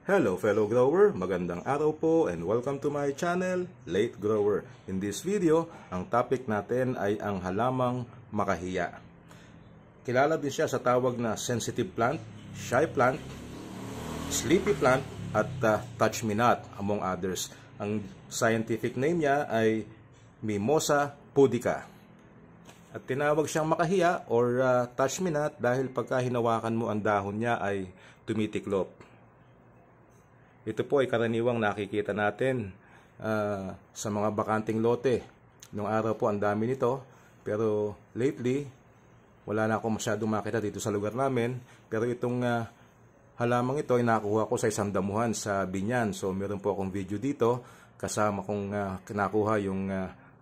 Hello fellow grower, magandang araw po and welcome to my channel, Late Grower. In this video, ang topic natin ay ang halamang makahiya. Kilala din siya sa tawag na sensitive plant, shy plant, sleepy plant at touch me not among others. Ang scientific name niya ay Mimosa pudica. At tinawag siyang makahiya or touch me not dahil pagka hinawakan mo ang dahon niya ay tumitiklop. Ito po ay karaniwang nakikita natin sa mga bakanting lote. Noong araw po ang dami nito, pero lately wala na akong masyadong makita dito sa lugar namin. Pero itong halamang ito ay nakuha ko sa isang damuhan sa Binyan. So meron po akong video dito kasama kong kinakuha yung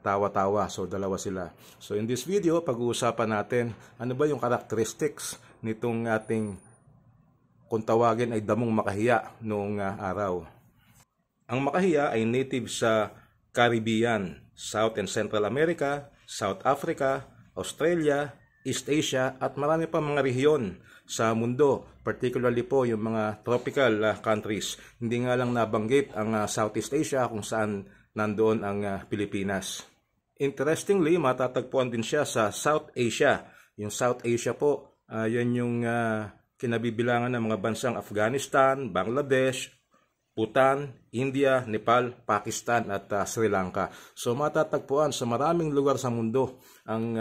tawa-tawa. So dalawa sila. So in this video, pag-uusapan natin ano ba yung characteristics nitong ating kung tawagin ay damong makahiya noong araw. Ang makahiya ay native sa Caribbean, South and Central America, South Africa, Australia, East Asia at marami pa mga rehiyon sa mundo, particularly po yung mga tropical countries. Hindi nga lang nabanggit ang Southeast Asia kung saan nandoon ang Pilipinas. Interestingly, matatagpuan din siya sa South Asia. Yung South Asia po, yan yung kinabibilangan ng mga bansang Afghanistan, Bangladesh, Bhutan, India, Nepal, Pakistan at Sri Lanka. So matatagpuan sa maraming lugar sa mundo ang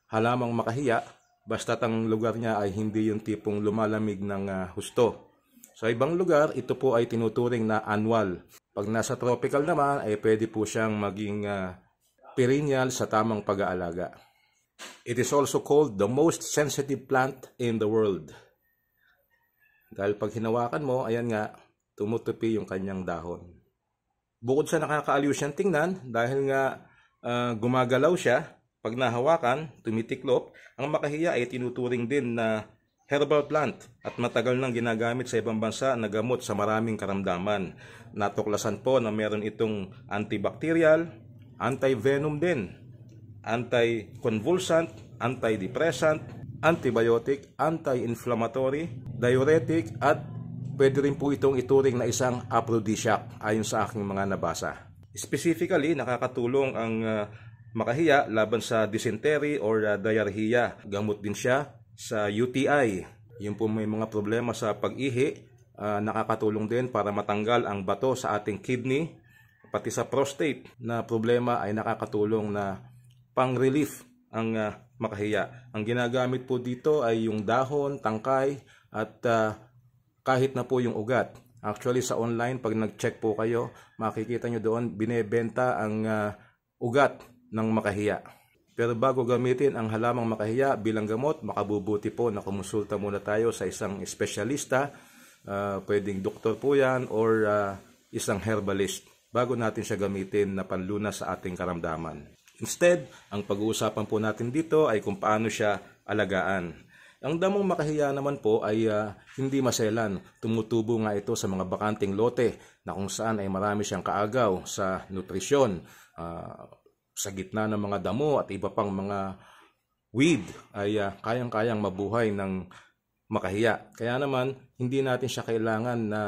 halamang makahiya, basta't ang lugar niya ay hindi yung tipong lumalamig ng husto. Sa ibang lugar, ito po ay tinuturing na annual. Pag nasa tropical naman, ay pwede po siyang maging perennial sa tamang pag-aalaga. It is also called the most sensitive plant in the world. Dahil pag hinawakan mo, ayan nga, tumutupi yung kanyang dahon. Bukod sa nakakaaliw siyang tingnan, dahil nga gumagalaw siya, pag nahawakan, tumitiklop, ang makahiya ay tinuturing din na herbal plant at matagal nang ginagamit sa ibang bansa na gamot sa maraming karamdaman. Natuklasan po na meron itong antibacterial, anti-venom din, anti-convulsant, antidepressant, antibiotic, anti-inflammatory, diuretic, at pwede rin po itong ituring na isang aphrodisiac ayon sa aking mga nabasa. Specifically, nakakatulong ang makahiya laban sa dysentery or diarrhea. Gamot din siya sa UTI. Yung po may mga problema sa pag-ihi, nakakatulong din para matanggal ang bato sa ating kidney. Pati sa prostate na problema ay nakakatulong na pang-relief ang makahiya. Ang ginagamit po dito ay yung dahon, tangkay, at kahit na po yung ugat. Actually sa online, pag nag-check po kayo, makikita nyo doon, binebenta ang ugat ng makahiya. Pero bago gamitin ang halamang makahiya bilang gamot, makabubuti po na kumonsulta muna tayo sa isang espesyalista. Pwedeng doktor po yan or isang herbalist bago natin siya gamitin na panlunas sa ating karamdaman. Instead, ang pag-uusapan po natin dito ay kung paano siya alagaan. Ang damong makahiya naman po ay hindi maselan. Tumutubo nga ito sa mga bakanting lote na kung saan ay marami siyang kaagaw sa nutrisyon. Sa gitna ng mga damo at iba pang mga weed ay kayang-kayang mabuhay ng makahiya. Kaya naman, hindi natin siya kailangan na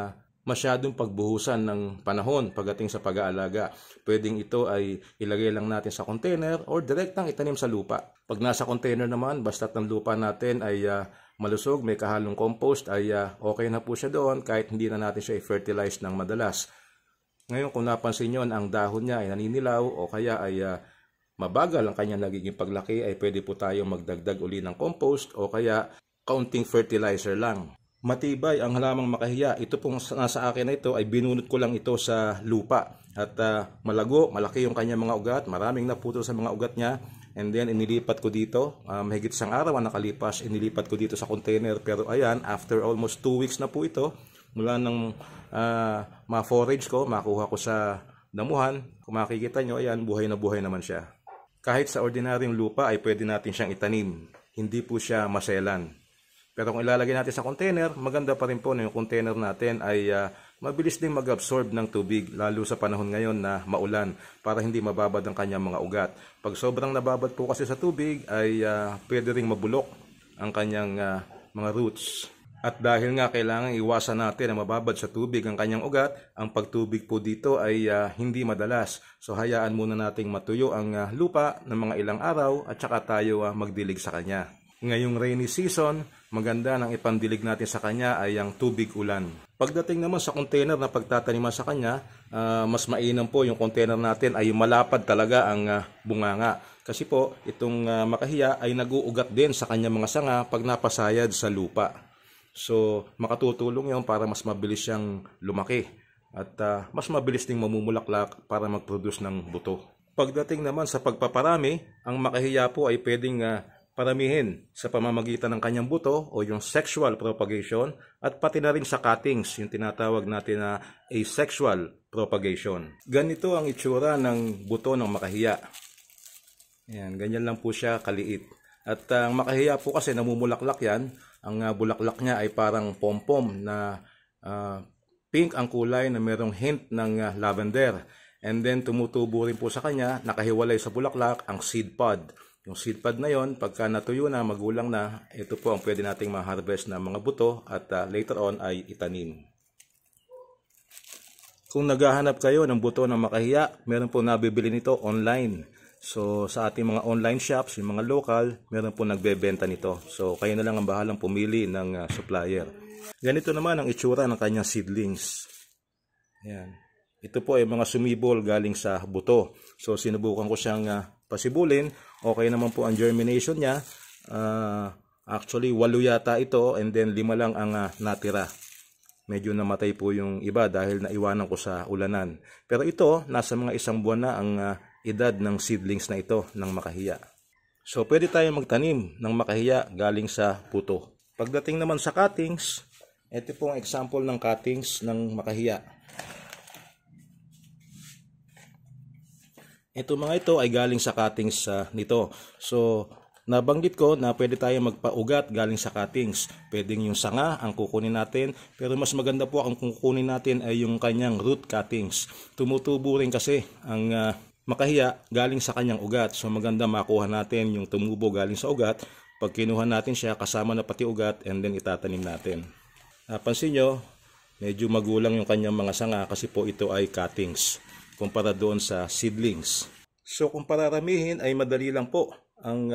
masyadong pagbuhusan ng panahon pagdating sa pag-aalaga. Pwedeng ito ay ilagay lang natin sa container or direktang itanim sa lupa. Pag nasa container naman, basta't ang lupa natin ay malusog, may kahalong compost, ay okay na po siya doon kahit hindi na natin siya i-fertilize ng madalas. Ngayon kung napansin nyo ang dahon niya ay naninilaw o kaya ay mabagal ang kanyang nagiging paglaki, ay pwede po tayong magdagdag uli ng compost o kaya kaunting fertilizer lang. Matibay ang halamang makahiya. Ito pong nasa akin na ito ay binunot ko lang ito sa lupa. At malago, malaki yung kanyang mga ugat. Maraming naputol sa mga ugat niya. And then inilipat ko dito. Mahigit isang araw ang nakalipas. Inilipat ko dito sa container. Pero ayan, after almost 2 weeks na po ito. Mula nang ma-forage ko, makuha ko sa damuhan. Kung makikita nyo, ayan, buhay na buhay naman siya. Kahit sa ordinaryong lupa ay pwede natin siyang itanim. Hindi po siya maselan. Pero kung ilalagay natin sa container, maganda pa rin po na yung container natin ay mabilis ding mag-absorb ng tubig, lalo sa panahon ngayon na maulan, para hindi mababad ang kanyang mga ugat. Pag sobrang nababad po kasi sa tubig, ay pwede ring mabulok ang kanyang mga roots. At dahil nga kailangan iwasan natin na mababad sa tubig ang kanyang ugat, ang pagtubig po dito ay hindi madalas. So hayaan muna nating matuyo ang lupa ng mga ilang araw at saka tayo magdilig sa kanya. Ngayong rainy season, maganda nang ipandilig natin sa kanya ay ang tubig ulan. Pagdating naman sa container na pagtataniman sa kanya, mas mainam po yung container natin ay malapad talaga ang bunganga. Kasi po itong makahiya ay naguugat din sa kanyang mga sanga pag napasayad sa lupa. So, makatutulong yun para mas mabilis siyang lumaki at mas mabilis ding mamumulaklak para mag-produce ng buto. Pagdating naman sa pagpaparami, ang makahiya po ay pwedeng paramihin sa pamamagitan ng kanyang buto o yung sexual propagation at pati na rin sa cuttings, yung tinatawag natin na asexual propagation. Ganito ang itsura ng buto ng makahiya. Ayan, ganyan lang po siya kaliit. At ang makahiya po kasi namumulaklak yan. Ang bulaklak niya ay parang pom-pom na pink ang kulay na merong hint ng lavender. And then tumutubo rin po sa kanya, nakahiwalay sa bulaklak, ang seed pod. Yung seed pod na yon, pagka natuyo na, magulang na, ito po ang pwede nating ma-harvest na mga buto at later on ay itanim. Kung naghahanap kayo ng buto ng makahiya, meron po nabibili nito online. So sa ating mga online shops, yung mga local, meron po nagbebenta nito. So kayo na lang ang bahalang pumili ng supplier. Ganito naman ang itsura ng kanyang seedlings. Ayan. Ito po ay mga sumibol galing sa buto. So sinubukan ko siyang pasibulin. Okay naman po ang germination niya. Actually 8 yata ito and then 5 lang ang natira. Medyo namatay po yung iba dahil naiwanan ko sa ulanan. Pero ito, nasa mga 1 buwan na ang edad ng seedlings na ito ng makahiya. So pwede tayong magtanim ng makahiya galing sa buto. Pagdating naman sa cuttings, ito po ang example ng cuttings ng makahiya. Ito mga ito ay galing sa cuttings nito. So nabanggit ko na pwede tayong magpaugat galing sa cuttings. Pwedeng yung sanga ang kukunin natin, pero mas maganda po ang kukunin natin ay yung kanyang root cuttings. Tumutubo rin kasi ang makahiya galing sa kanyang ugat. So maganda makuha natin yung tumubo galing sa ugat. Pag kinuha natin siya, kasama na pati ugat and then itatanim natin. Napansin nyo, medyo magulang yung kanyang mga sanga kasi po ito ay cuttings kumpara doon sa seedlings. So kung pararamihin ay madali lang po ang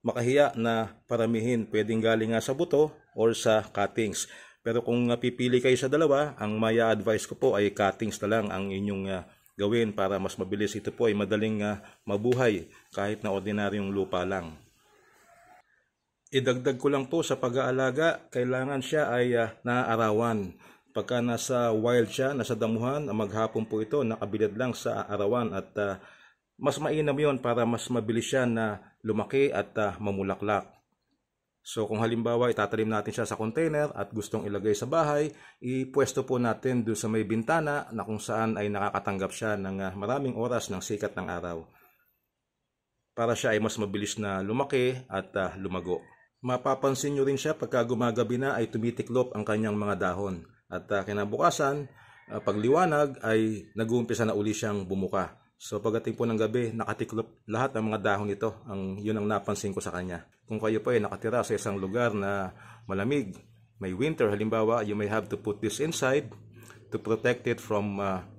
makahiya na paramihin. Pwedeng galing nga sa buto or sa cuttings. Pero kung pipili kayo sa dalawa, ang maya advice ko po ay cuttings na lang ang inyong gawin para mas mabilis. Ito po ay madaling mabuhay kahit na ordinaryong lupa lang. Idagdag ko lang po sa pag-aalaga, kailangan siya ay naaarawan. Pagka nasa wild siya, nasa damuhan, maghapon po ito, nakabilad lang sa arawan at mas mainam yon para mas mabilis siya na lumaki at mamulaklak. So kung halimbawa itatanim natin siya sa container at gustong ilagay sa bahay, ipwesto po natin doon sa may bintana na kung saan ay nakakatanggap siya ng maraming oras ng sikat ng araw. Para siya ay mas mabilis na lumaki at lumago. Mapapansin nyo rin siya pagka gumagabi na ay tumitiklop ang kanyang mga dahon. At kinabukasan, pagliwanag ay nag-uumpisa na uli siyang bumuka. So pagdating po ng gabi, nakatiklop lahat ng mga dahon nito. Yun ang napansin ko sa kanya. Kung kayo po ay nakatira sa isang lugar na malamig, may winter halimbawa, you may have to put this inside to protect it from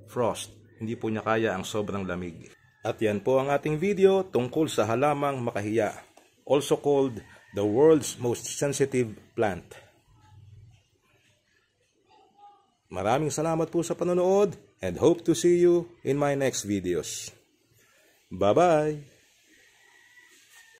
frost. Hindi po niya kaya ang sobrang lamig. At yan po ang ating video tungkol sa halamang makahiya, also called the world's most sensitive plant. Maraming salamat po sa panonood and hope to see you in my next videos. Bye-bye!